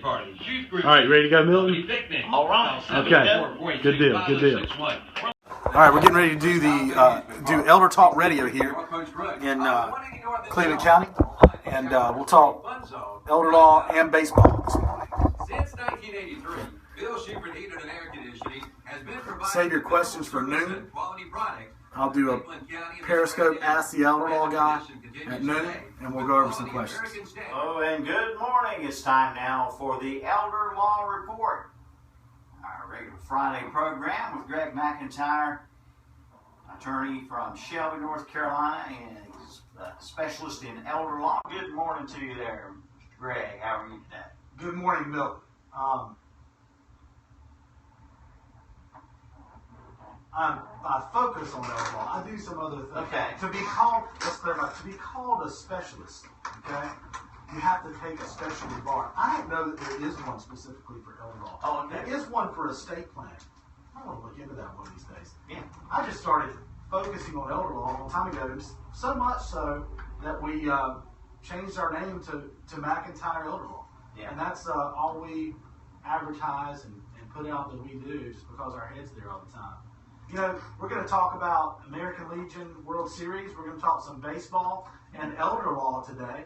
parties, youth groups. All right, ready to go, Milton? Picnics. All right. Okay. Good deal. Good deal. All right, we're getting ready to do the Elder Talk Radio here in Cleveland County, and we'll talk elder law and baseball this morning. Since 1983, Bill Shepard Heating and Air Conditioning has been providing Save your questions for noon. quality products. I'll do a Periscope Ask the Elder Law guy at noon, and we'll go over some questions. Oh, and good morning. It's time now for the Elder Law Report. Our regular Friday program with Greg McIntyre, attorney from Shelby, North Carolina, and he's a specialist in elder law. Good morning to you there, Mr. Greg. How are you today? Good morning, Milton. I focus on elder law. I do some other things. Okay. To be called, let's clarify, to be called a specialist, okay, you have to take a specialty bar. I don't know that there is one specifically for elder law. Oh, okay. There is one for estate planning. I want to look into that one of these days. Yeah. I just started focusing on elder law a long time ago, so much so that we changed our name to McIntyre Elder Law. Yeah. And that's all we advertise and put out that we do, just because our head's there all the time. You know, we're going to talk about American Legion World Series. We're going to talk some baseball and elder law today,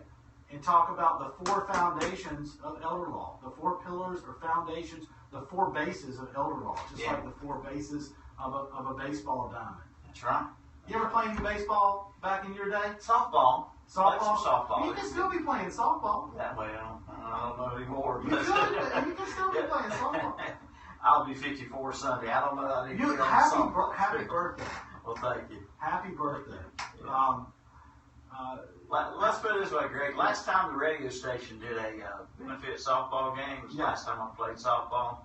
and talk about the four foundations of elder law, the four pillars or foundations, the four bases of elder law, just like the four bases of a baseball diamond. That's right. You ever played any baseball back in your day? Softball. Softball? Played some softball. You can still be playing softball. That way, I don't know anymore. You can still be playing softball. I'll be 54 Sunday. I don't know that I need to get on Happy birthday. Well, thank you. Happy birthday. Yeah. Let's put it this way, Greg. Last time the radio station did a benefit softball game was last time I played softball,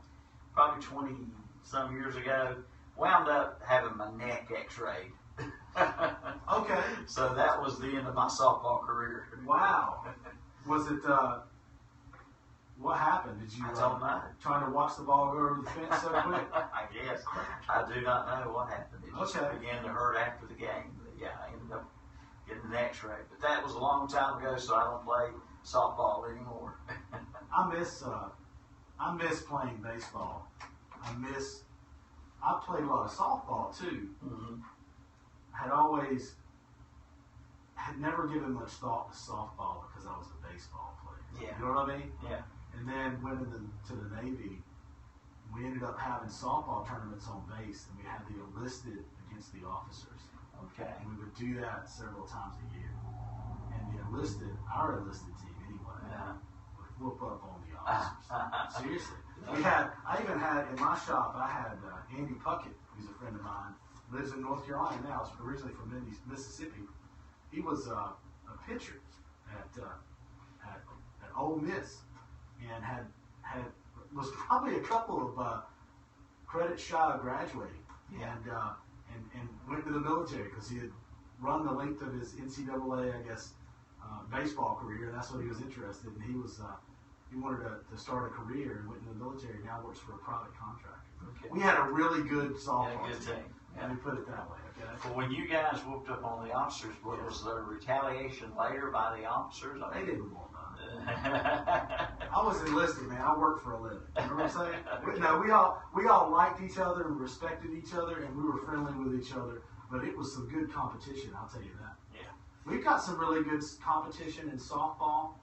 probably 20-some years ago. Wound up having my neck x-rayed. Okay. So that was the end of my softball career. Wow. Was it, what happened? Did you, I don't know. trying to watch the ball go over the fence so quick? I guess. I do not know what happened. It just Okay. began to hurt after the game. But yeah, I ended up getting an x-ray. But that was a long time ago, so I don't play softball anymore. I miss playing baseball. I played a lot of softball too. Mm-hmm. Had never given much thought to softball because I was a baseball player. Yeah. You know what I mean? Yeah. And then went to the Navy. We ended up having softball tournaments on base, and we had the enlisted against the officers. Okay. And we would do that several times a year. And our enlisted team anyway, would whoop up on the officers. Seriously. I even had, in my shop, I had Andy Puckett, who's a friend of mine, lives in North Carolina now, is originally from Mississippi. He was a pitcher at Ole Miss, and was probably a couple of credits shy of graduating, and went to the military because he had run the length of his NCAA, I guess, baseball career, and that's what he was interested in. He wanted to start a career and went into the military. Now works for a private contractor. Okay. We had a really good softball good team. Let me put it that way. Okay. Well, when you guys whooped up on the officers, was there retaliation later by the officers? They didn't want none. I was enlisted, man. I worked for a living. You know what I'm saying? We all liked each other and respected each other, and we were friendly with each other. But it was some good competition, I'll tell you that. Yeah. We've got some really good competition in softball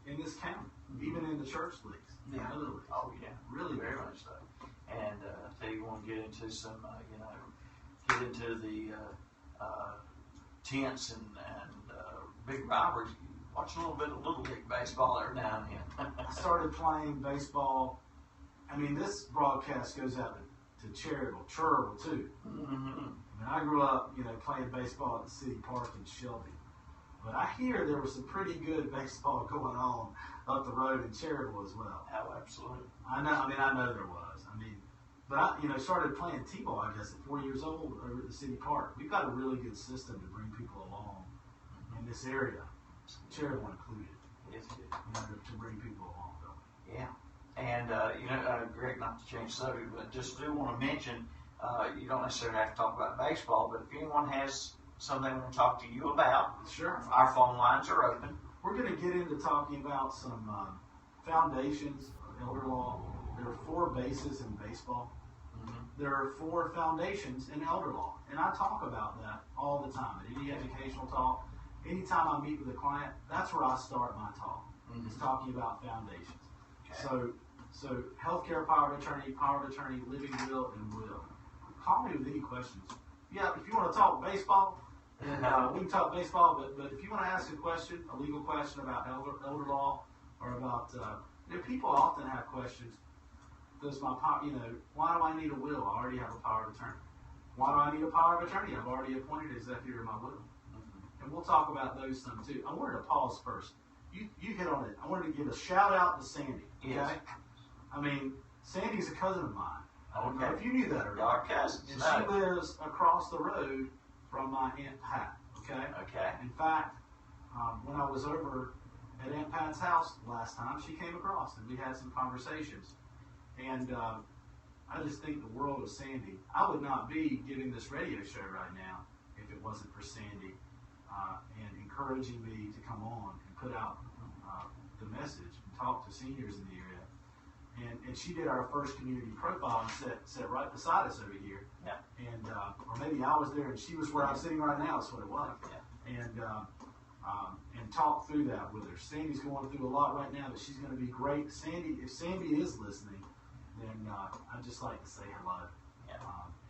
in this county, even in the church leagues. Yeah. Other leagues. Oh yeah. Really very much so. And I tell you, want to get into some, get into the tents and big rivalries. Watch a little bit of Little League baseball every now and then. I started playing baseball. I mean, this broadcast goes out to charitable too. Mm-hmm. I mean, I grew up, playing baseball at the city park in Shelby. But I hear there was some pretty good baseball going on up the road in Cherryville as well. Oh, absolutely. I know there was. But I started playing T-ball, I guess, at 4 years old over at the city park. We've got a really good system to bring people along in this area, Cherryville included. It's good. To bring people along, don't we? Yeah. And, Greg, not to change subject, but just do want to mention, you don't necessarily have to talk about baseball, but if anyone has something they want to talk to you about, sure, our phone lines are open. We're going to get into talking about some foundations elder law. There are 4 bases in baseball. There are 4 foundations in elder law. And I talk about that all the time. At any educational talk, anytime I meet with a client, that's where I start my talk. Is talking about foundations. Okay. So healthcare power of attorney, living will, and will. Call me with any questions. Yeah, if you want to talk baseball, and we can talk baseball, but if you want to ask a question, a legal question about elder law, or about, people often have questions. Does my power, why do I need a will? I already have a power of attorney. Why do I need a power of attorney? I've already appointed an executor of my will. And we'll talk about those some too. I wanted to pause first. You hit on it. I wanted to give a shout out to Sandy. Okay? Yes. I mean, Sandy's a cousin of mine. Okay. If you knew that or not. Our cousins. And she lives across the road from my Aunt Pat. Okay? Okay. In fact, when I was over at Aunt Pat's house last time, she came across and we had some conversations. And I just think the world of Sandy. I would not be giving this radio show right now if it wasn't for Sandy and encouraging me to come on and put out the message and talk to seniors in the area. And she did our first community profile and sat right beside us over here. Yeah. And or maybe I was there and she was where I'm sitting right now. That's what it was. Yeah. And talk through that with her. Sandy's going through a lot right now, but she's going to be great. Sandy, if Sandy is listening, then I'd just like to say hello. Yeah.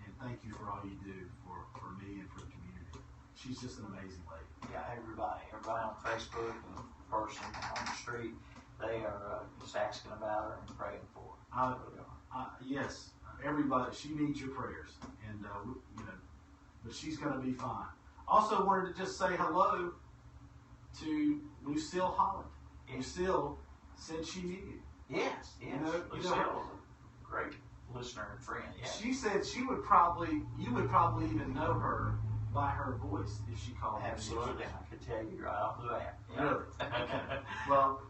And thank you for all you do for me and for the community. She's just an amazing lady. Yeah, everybody on Facebook and person on the street, they are just asking about her and praying for her. Yes, everybody. She needs your prayers, and but she's going to be fine. Also, wanted to just say hello to Lucille Holland. Yes. Lucille said she knew you. Yes. Lucille was a great listener and friend. Yeah. She said you would probably even know her by her voice if she called you. Absolutely. I could tell you right off the bat. Yeah. Really? Okay. Well,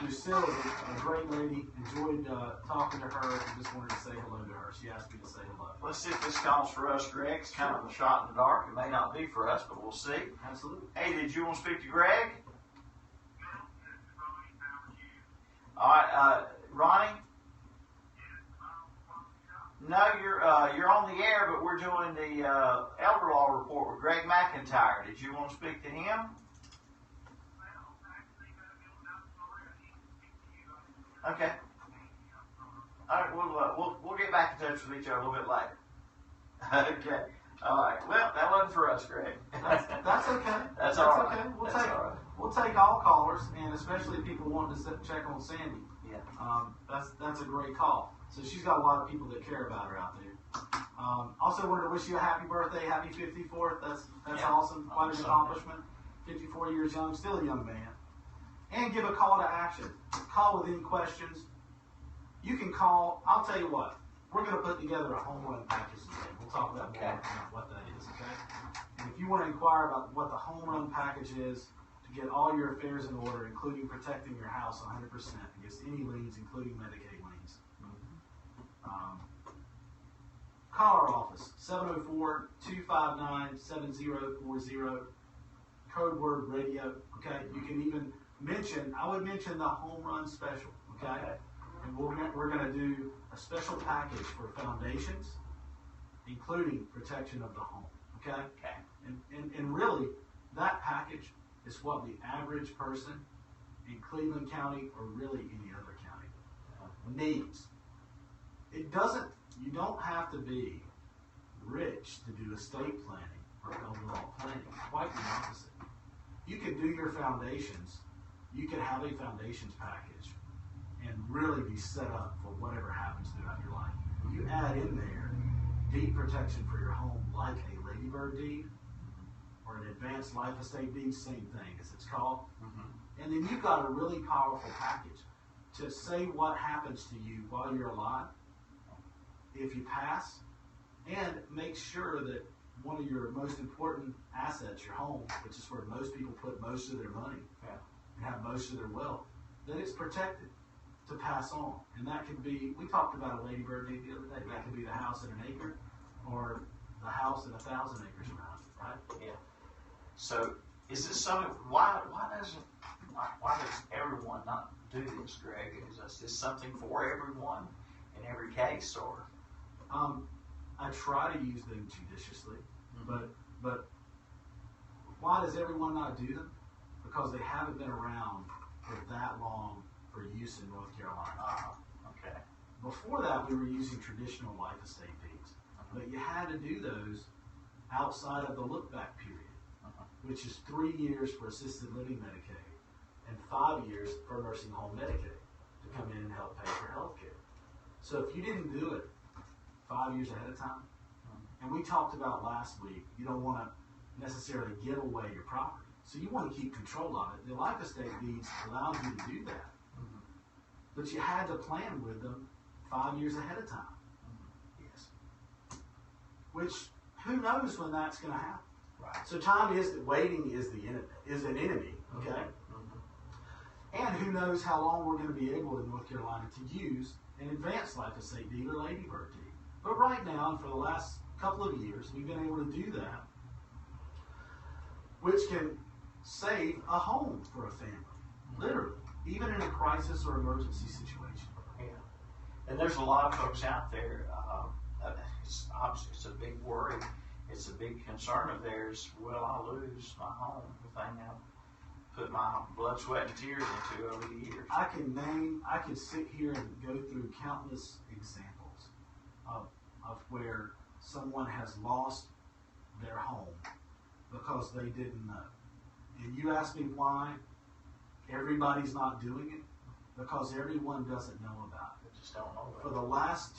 Lucille is a great lady. Enjoyed talking to her and just wanted to say hello to her. She asked me to say hello. Let's see if this call's for us, Greg. It's kind of a shot in the dark. It may not be for us, but we'll see. Absolutely. Hey, did you want to speak to Greg? All right, Ronnie? No, you're on the air, but we're doing the elder law report with Greg McIntyre. Did you want to speak to him? Okay. All right, we'll get back in touch with each other a little bit later. Okay. All right. Well, that wasn't for us, Greg. That's okay. That's all right. Okay. We'll take all callers, and especially people wanting to check on Sandy. Yeah. That's a great call. So she's got a lot of people that care about her out there. Also wanted to wish you a happy birthday, happy 54th. That's awesome. Quite an accomplishment. 54 years young, still a young man. And give a call to action. Call with any questions. You can call. I'll tell you what. We're going to put together a home run package today. We'll talk about more about what that is, okay? And if you want to inquire about what the home run package is to get all your affairs in order, including protecting your house 100% against any liens, including Medicaid liens, call our office, 704-259-7040, code word radio, okay? You can even I would mention the home run special, okay? And we're going to do a special package for foundations, including protection of the home, okay? And really, that package is what the average person in Cleveland County, or really any other county, needs. You don't have to be rich to do estate planning or elder law planning. Quite the opposite. You can do your foundations. You can have a foundations package and really be set up for whatever happens throughout your life. You add in there deed protection for your home, like a ladybird deed or an advanced life estate deed, same thing as it's called. And then you've got a really powerful package to say what happens to you while you're alive, if you pass, and make sure that one of your most important assets, your home, which is where most people put most of their money and have most of their wealth, that it's protected to pass on. And that could be, we talked about a ladybird deed the other day, that could be the house at an acre or the house at 1,000 acres around it, right? Yeah. So is this something, why does everyone not do this, Greg? Is this something for everyone in every case, or? I try to use them judiciously, but why does everyone not do them? Because they haven't been around for that long for use in North Carolina. Okay. Before that, we were using traditional life estate deeds, but you had to do those outside of the look-back period, which is 3 years for assisted living Medicaid and 5 years for nursing home Medicaid to come in and help pay for health care. So if you didn't do it 5 years ahead of time, and we talked about last week, you don't want to necessarily give away your property. So you want to keep control of it. The life estate deeds allows you to do that. But you had to plan with them 5 years ahead of time. Yes. Which, who knows when that's going to happen. Right. So waiting is an enemy, okay? And who knows how long we're going to be able in North Carolina to use an advanced life estate deed or ladybird deed. But right now, and for the last couple of years, we've been able to do that, which can save a home for a family, literally, even in a crisis or emergency situation. Yeah. And there's a lot of folks out there, it's obviously it's a big worry, it's a big concern of theirs. Will I lose my home, the thing I've put my blood, sweat, and tears into over the years? I can sit here and go through countless examples of where someone has lost their home because they didn't know. And you ask me why everybody's not doing it? Because everyone doesn't know about it. They just don't know For about the last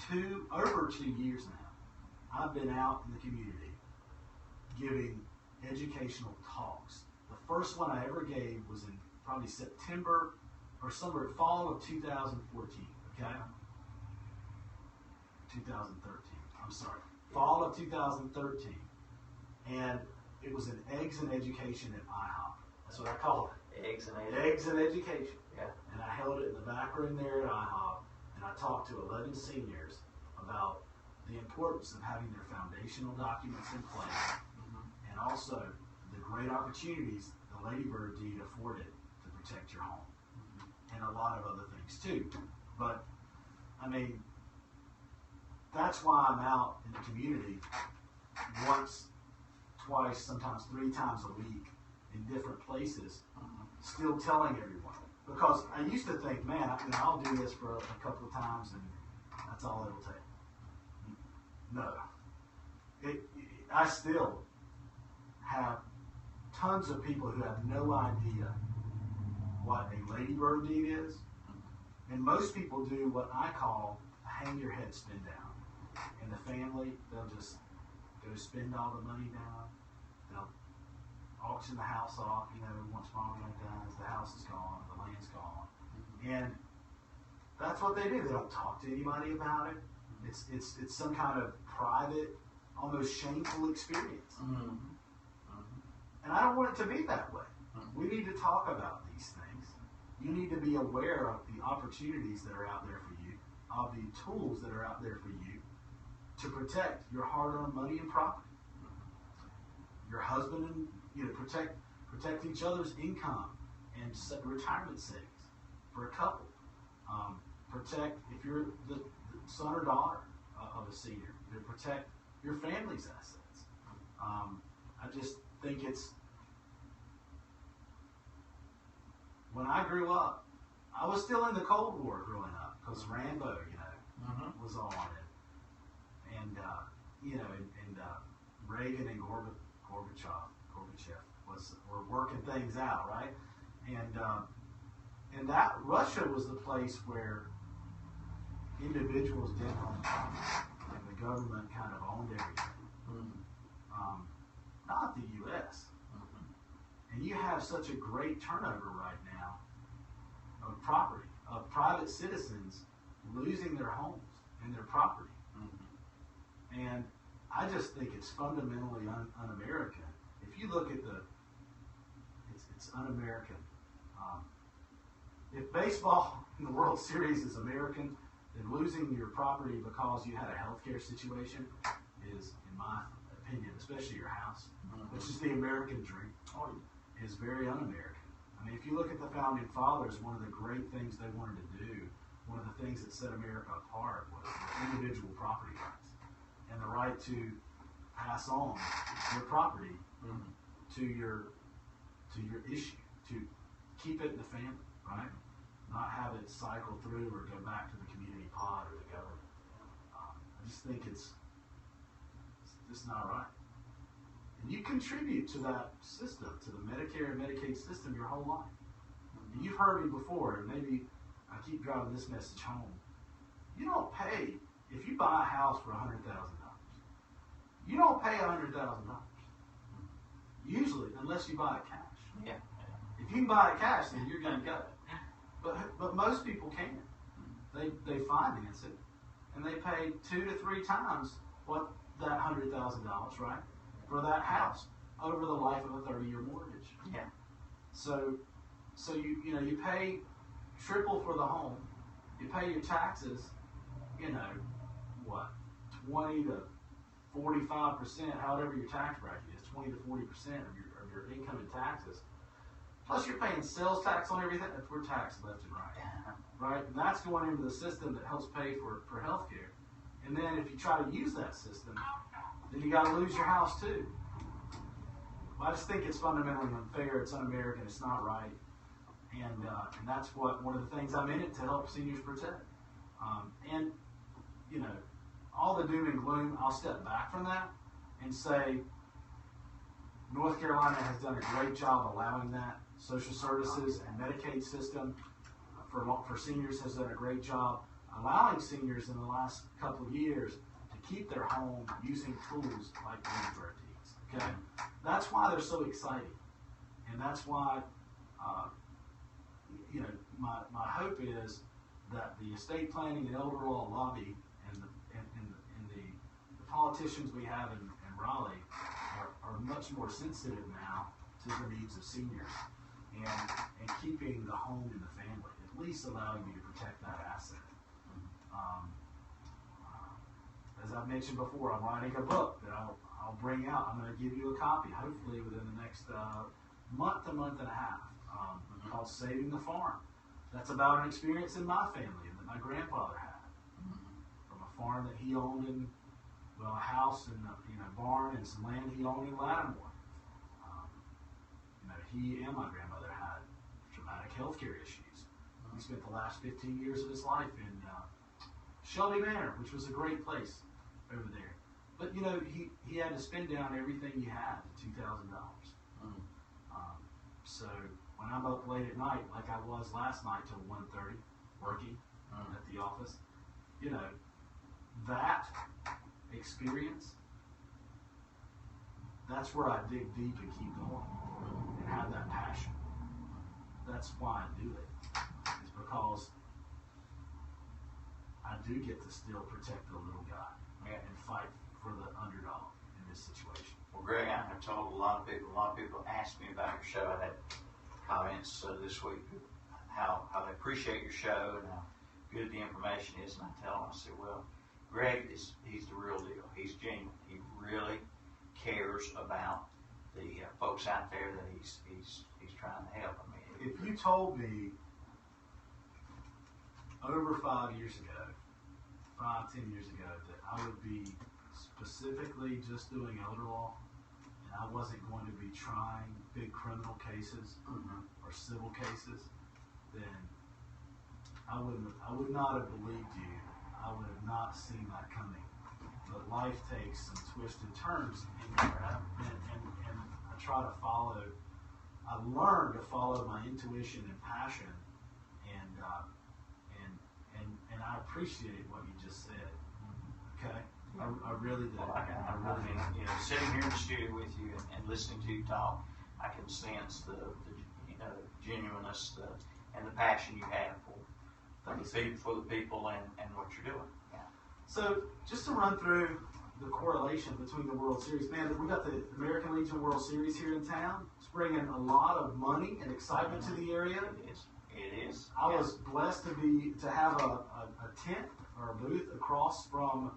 over 2 years now, I've been out in the community giving educational talks. The first one I ever gave was in probably September or fall of 2014, okay? 2013, I'm sorry. Fall of 2013. And it was an Eggs and Education at IHOP. That's what I call it. Eggs and Eggs and Education. Yeah. And I held it in the back room there at IHOP, and I talked to 11 seniors about the importance of having their foundational documents in place, and also the great opportunities the Ladybird deed afforded to protect your home, and a lot of other things too. But, I mean, that's why I'm out in the community once, twice, sometimes 3 times a week in different places, still telling everyone. Because I used to think, man, I'll do this for a couple of times and that's all it'll take. No. I still have tons of people who have no idea what a ladybird deed is. And most people do what I call a hang your head spin down. And the family, they'll just go spend all the money down. They'll auction the house off, once mom and dad dies, the house is gone, the land's gone. And that's what they do. They don't talk to anybody about it. It's some kind of private, almost shameful experience. And I don't want it to be that way. We need to talk about these things. You need to be aware of the opportunities that are out there for you, of the tools that are out there for you to protect your hard-earned money and property. Your husband and protect each other's income and retirement savings for a couple. Protect if you're the son or daughter of a senior. Protect your family's assets. I just think when I grew up, I was still in the Cold War growing up because Rambo, was on it, and Reagan and Gorbachev were working things out, right? And that Russia was the place where individuals didn't own property, and the government kind of owned everything. Not the U.S. And you have such a great turnover right now of property, of private citizens losing their homes and their property. And I just think it's fundamentally un-American. If you look at it's un-American. If baseball in the World Series is American, then losing your property because you had a healthcare situation is, in my opinion, especially your house, which is the American dream, is very un-American. I mean, if you look at the founding fathers, one of the great things they wanted to do, one of the things that set America apart was individual property rights and the right to pass on your property to your issue, to keep it in the family, right? Not have it cycle through or go back to the community pod or the government. I just think it's just not right. And you contribute to that system, to the Medicare and Medicaid system your whole life. And you've heard me before, and maybe I keep driving this message home. You don't pay, if you buy a house for $100,000, you don't pay $100,000. Usually, unless you buy it cash. Yeah. If you can buy it cash, then you're going to get it. But most people can't. They finance it, and they pay 2 to 3 times what that $100,000, right, for that house over the life of a 30-year mortgage. Yeah. So you pay triple for the home. You pay your taxes, 20 to 45%, however your tax bracket is, 20 to 40% of your income in taxes. Plus you're paying sales tax on everything. We're taxed left and right, and that's going into the system that helps pay for health care. And then if you try to use that system, then you got to lose your house too. Well, I just think it's fundamentally unfair. It's un-American. It's not right. And that's one of the things I'm in it to help seniors protect. And all the doom and gloom, I'll step back from that and say North Carolina has done a great job allowing that. Social services and Medicaid system for seniors has done a great job allowing seniors in the last couple of years to keep their home using tools like Bloomberg deeds. Okay, that's why they're so exciting, and that's why my hope is that the estate planning and elder law lobby and the politicians we have in Raleigh are much more sensitive now to the needs of seniors and keeping the home in the family, at least allowing you to protect that asset. As I've mentioned before, I'm writing a book that I'll bring out. I'm going to give you a copy, hopefully within the next month to month and a half, called Saving the Farm. That's about an experience in my family that my grandfather had, from a farm that he owned in, a house and a barn and some land he owned in Lattimore. He and my grandmother had traumatic health care issues. He spent the last 15 years of his life in Shelby Manor, which was a great place over there. But he had to spend down everything he had to $2,000. So when I'm up late at night, like I was last night till 1:30, working at the office, that experience, that's where I dig deep and keep going and have that passion. That's why I do it. It's because I do get to still protect the little guy and fight for the underdog in this situation. Well, Greg, I have told a lot of people asked me about your show. I had comments this week how they appreciate your show and how good the information is, and I tell them, I said, well, Greg he's the real deal. He's genuine. He really cares about the folks out there that he's trying to help. I mean, if you told me over 5 years ago, 10 years ago, that I would be specifically just doing elder law, and I wasn't going to be trying big criminal cases or civil cases, then I would not have believed you. I would have not seen that coming. But life takes some twists and turns, and I try to follow. I learned to follow my intuition and passion, and I appreciate what you just said. Okay, I really do. Well, I mean, sitting here in the studio with you and listening to you talk, I can sense the genuineness and the passion you have for the people and what you're doing. Yeah. So just to run through the correlation between the World Series, man, we got the American Legion World Series here in town. It's bringing a lot of money and excitement to the area. It is. I was blessed to have a tent or a booth across from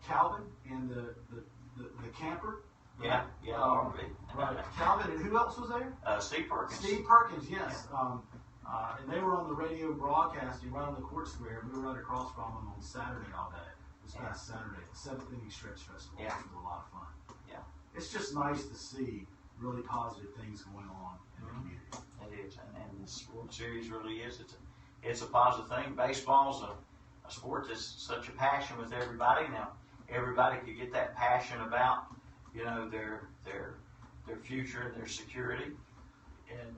Calvin and the camper Yeah, RV. Right. Calvin, and who else was there? Steve Perkins. Steve Perkins, yes. And they were on the radio broadcasting right on the court square. We were right across from them on Saturday all day. This past Saturday, the 7th Inning Stretch Festival, which was a lot of fun. Yeah. It's just nice to see really positive things going on in the community. It is, and this World Series really is. It's a positive thing. Baseball's a sport that's such a passion with everybody. Now, everybody could get that passion about, their future and their security. And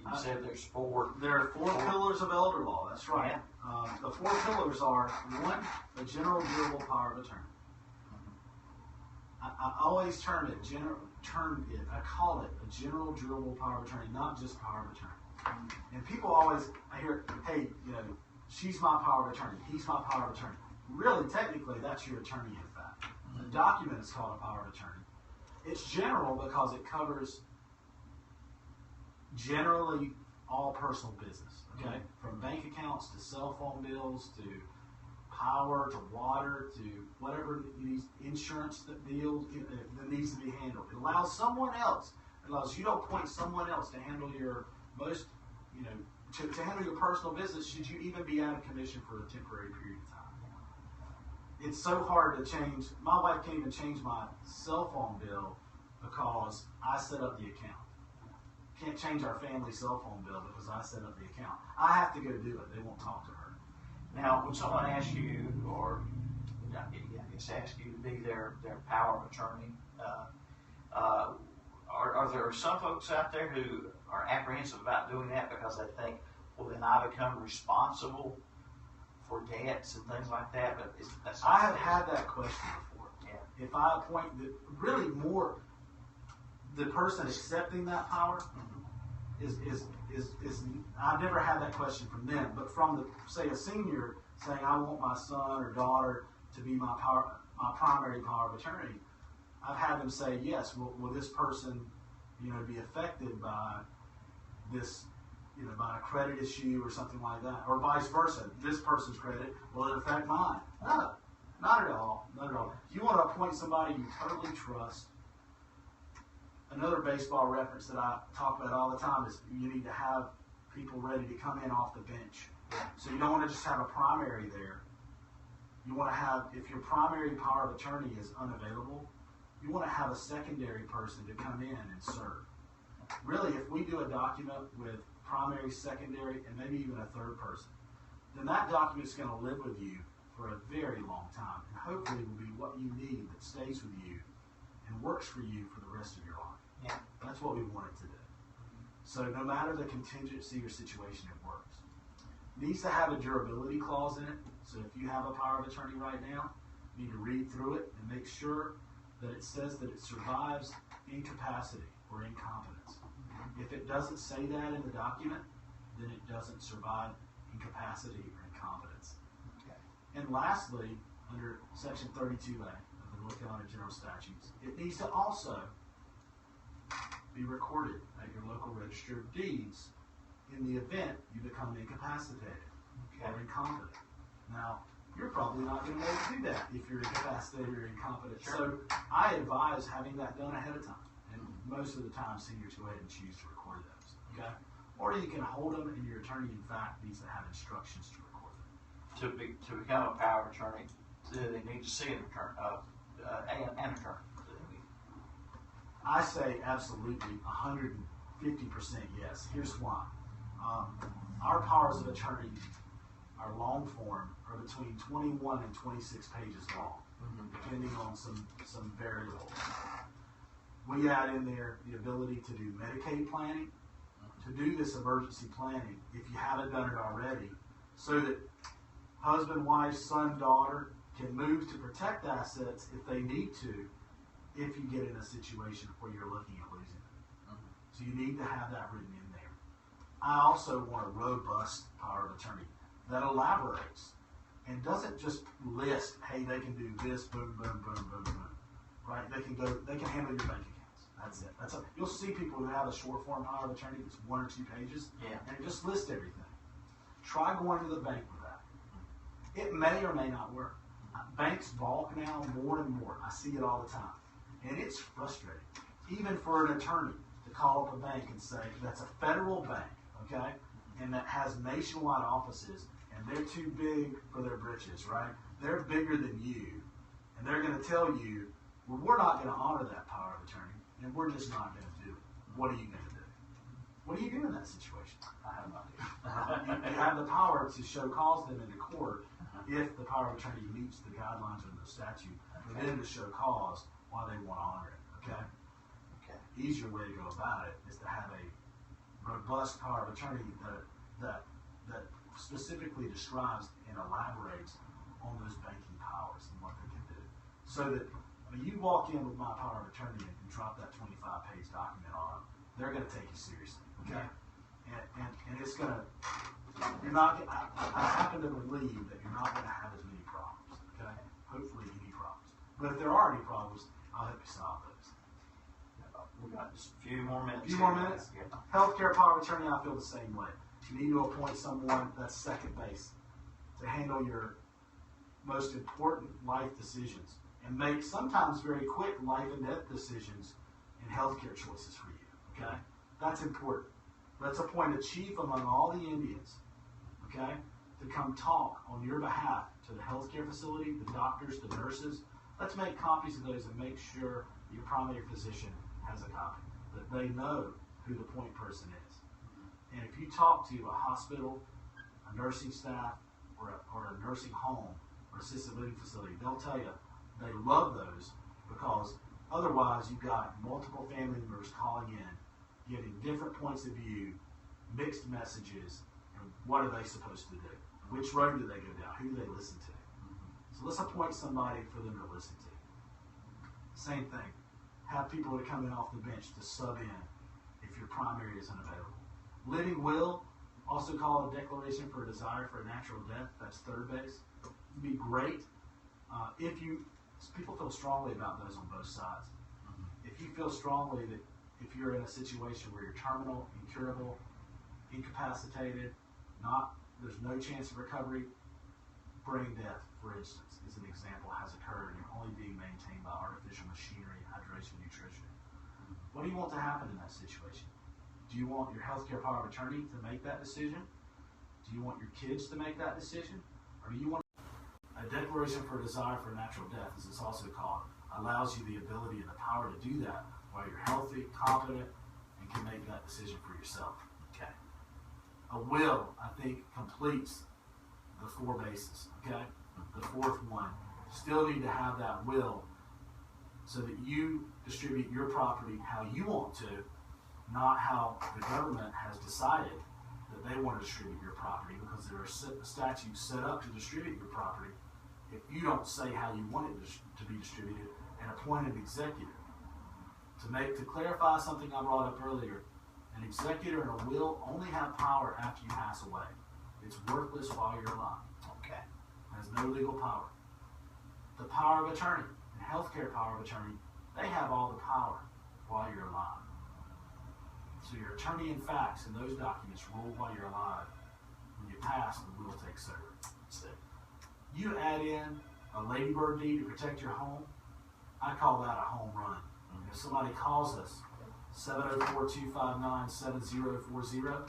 you said there's four. There are four pillars of elder law. That's right. Yeah. The four pillars are: one, a general durable power of attorney. I always I call it a general durable power of attorney, not just power of attorney. And people always, I hear, hey, she's my power of attorney, he's my power of attorney. Really, technically, that's your attorney in fact. The document is called a power of attorney. It's general because it covers generally all personal business, okay? From bank accounts to cell phone bills to power to water to whatever insurance that needs to be handled. It allows someone else. It allows you to appoint someone else to handle your most, to handle your personal business should you even be out of commission for a temporary period of time. It's so hard to change. My wife can't even change my cell phone bill because I set up the account. Can't change our family cell phone bill because I set up the account. I have to go do it. They won't talk to her. Now, when someone asks you, or asks you to be their power of attorney, are there some folks out there who are apprehensive about doing that because they think, well, then I become responsible for debts and things like that? But that's not I have had that question before. Yeah. If I appoint really more, the person accepting that power is I've never had that question from them, but from say a senior saying I want my son or daughter to be my primary power of attorney, I've had them say yes. Will this person, be affected by this, by a credit issue or something like that, or vice versa? This person's credit, will it affect mine? No, not at all. Not at all. If you want to appoint somebody you totally trust. Another baseball reference that I talk about all the time is you need to have people ready to come in off the bench. So you don't want to just have a primary there. You want to have, if your primary power of attorney is unavailable, you want to have a secondary person to come in and serve. Really, if we do a document with primary, secondary, and maybe even a third person, then that document is going to live with you for a very long time, and hopefully will be what you need that stays with you and works for you for the rest of your life. Yeah. That's what we want it to do. So no matter the contingency or situation, it works. It needs to have a durability clause in it. So if you have a power of attorney right now, you need to read through it and make sure that it says that it survives incapacity or incompetence. If it doesn't say that in the document, then it doesn't survive incapacity or incompetence. Okay. And lastly, under Section 32A of the North Carolina General Statutes, it needs to also be recorded at your local register of deeds in the event you become incapacitated or incompetent. Now, you're probably not going to be able to do that if you're incapacitated or incompetent. Sure. So I advise having that done ahead of time. And most of the time, seniors go ahead and choose to record those. Okay? Or you can hold them, and your attorney, in fact, needs to have instructions to record them. To become a power of attorney, do they need to see an attorney? An attorney? I say absolutely 150% yes. Here's why. Our powers of attorney, our long form, are between 21 and 26 pages long, depending on some variables. We add in there the ability to do Medicaid planning, to do this emergency planning, if you haven't done it already, so that husband, wife, son, daughter can move to protect assets if they need to, if you get in a situation where you're looking at losing it. So you need to have that written in there. I also want a robust power of attorney that elaborates and doesn't just list, hey, they can do this, boom, boom, boom, boom, boom. Right? They can handle your bank accounts. That's it. You'll see people who have a short form power of attorney that's 1 or 2 pages, and it just lists everything. Try going to the bank with that. It may or may not work. Banks balk now more and more. I see it all the time. And it's frustrating, even for an attorney to call up a bank and say, that's a federal bank, okay, and that has nationwide offices, and they're too big for their britches, right? They're bigger than you, and they're going to tell you, well, we're not going to honor that power of attorney, and we're just not going to do it. What are you going to do? What do you do in that situation? I have no idea. You have the power to show cause them into court if the power of attorney meets the guidelines of the statute, for them to show cause why they want to honor it, okay? Okay. Easier way to go about it is to have a robust power of attorney that specifically describes and elaborates on those banking powers and what they can do. So that when you walk in with my power of attorney and drop that 25-page document on them, they're going to take you seriously, okay? And it's going to, you're not, I happen to believe that you're not going to have as many problems, okay? Hopefully any problems. But if there are any problems, I'll help you solve those. We've got just a few more minutes. A few more minutes? Yeah. Healthcare power of attorney, I feel the same way. You need to appoint someone that's second base to handle your most important life decisions and make sometimes very quick life and death decisions and healthcare choices for you, okay? That's important. Let's appoint a chief among all the Indians, okay, to come talk on your behalf to the healthcare facility, the doctors, the nurses. Let's make copies of those and make sure your primary physician has a copy, that they know who the point person is. And if you talk to a hospital, a nursing staff, or a nursing home, or assisted living facility, they'll tell you they love those because otherwise you've got multiple family members calling in, giving different points of view, mixed messages, and what are they supposed to do? Which road do they go down? Who do they listen to? So let's appoint somebody for them to listen to. Same thing. Have people that come in off the bench to sub in if your primary is unavailable. Living will, also called a declaration for a desire for a natural death, that's third base. It'd be great if people feel strongly about those on both sides. If you feel strongly that if you're in a situation where you're terminal, incurable, incapacitated, there's no chance of recovery, brain death, for instance, is an example, has occurred and only being maintained by artificial machinery, hydration, nutrition. What do you want to happen in that situation? Do you want your healthcare power of attorney to make that decision? Do you want your kids to make that decision? Or do you want a declaration for a desire for natural death, as it's also called, allows you the ability and the power to do that while you're healthy, competent, and can make that decision for yourself. Okay. A will, I think, completes the four bases. Okay. The fourth one, still need to have that will so that you distribute your property how you want to, not how the government has decided that they want to distribute your property, because there are statutes set up to distribute your property. If you don't say how you want it to be distributed, and appoint an executor. To clarify something I brought up earlier, an executor and a will only have power after you pass away. It's worthless while you're alive. Okay. It has no legal power. The power of attorney and healthcare power of attorney, they have all the power while you're alive. So your attorney in facts and those documents rule while you're alive. When you pass, the will takes over. That's it. You add in a ladybird deed to protect your home, I call that a home run. If somebody calls us, 704-259-7040,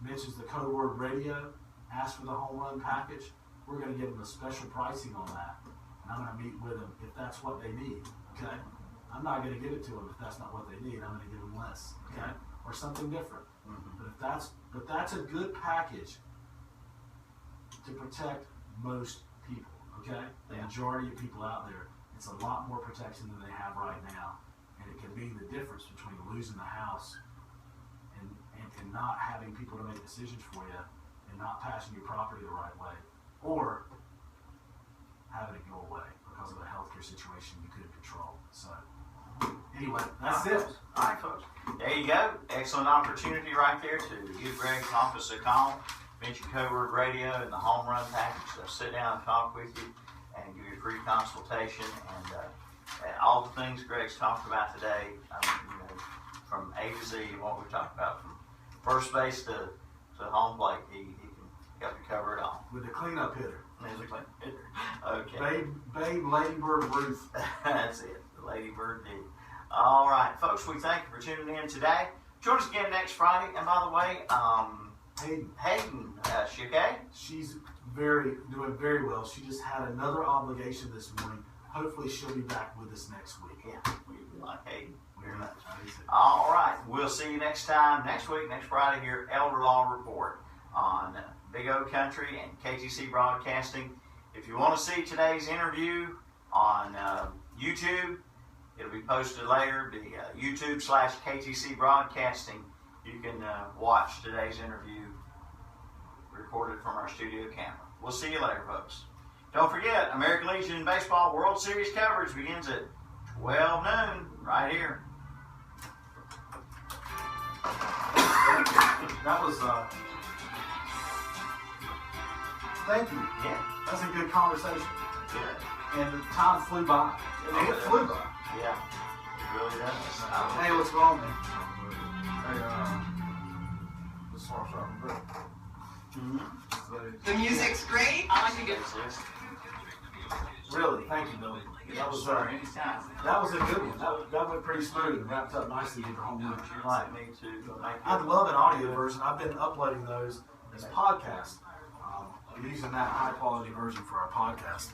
mentions the code word radio, asks for the home run package, we're going to give them a special pricing on that. And I'm going to meet with them if that's what they need, okay? I'm not going to give it to them if that's not what they need. I'm going to give them less, okay? Or something different. But that's a good package to protect most people, okay? The majority of people out there, it's a lot more protection than they have right now. And it can mean the difference between losing the house and not having people to make decisions for you and not passing your property the right way, or having it go away because of a healthcare situation you couldn't control. So anyway, that's it. All right, folks. There you go. Excellent opportunity right there to give Greg's office a call, mention Code Word Radio and the home run package. They'll sit down and talk with you and give you a free consultation, and all the things Greg's talked about today, from A to Z, what we've talked about, from first base to home plate, he can Got to cover it all. With the cleanup hitter. Musically. Okay. Babe Ladybird Ruth. That's it. The Lady Bird did. All right, folks, we thank you for tuning in today. Join us again next Friday. And by the way, Hayden, she okay? She's doing very well. She just had another obligation this morning. Hopefully she'll be back with us next week. Yeah, we like Hayden very much. Nice. All right, we'll see you next time, next week, next Friday here, Elder Law Report on Big O Country and KTC Broadcasting. If you want to see today's interview on YouTube, it'll be posted later. The YouTube/KTC Broadcasting. You can watch today's interview recorded from our studio camera. We'll see you later, folks. Don't forget, American Legion Baseball World Series coverage begins at 12 noon right here. That was, thank you. Yeah, That's a good conversation. good. And the time flew by. It flew by. Yeah, it really does. Hey, what's wrong, man? This song's good. The music's great. I like to get this. Really, thank you, Billy. That was anytime. that was a good one. That went pretty smooth and wrapped up nicely with the home run. Would you like me to make I'd love an audio version. I've been uploading those as podcasts. I'm using that high quality version for our podcast.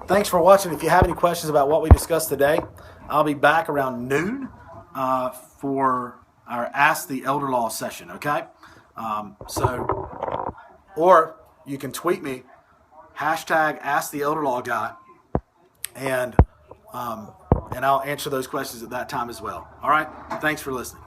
Thanks for watching. If you have any questions about what we discussed today, I'll be back around noon for our Ask the Elder Law session, okay? Or you can tweet me, hashtag Ask the Elder Law Guy, and I'll answer those questions at that time as well. All right? Thanks for listening.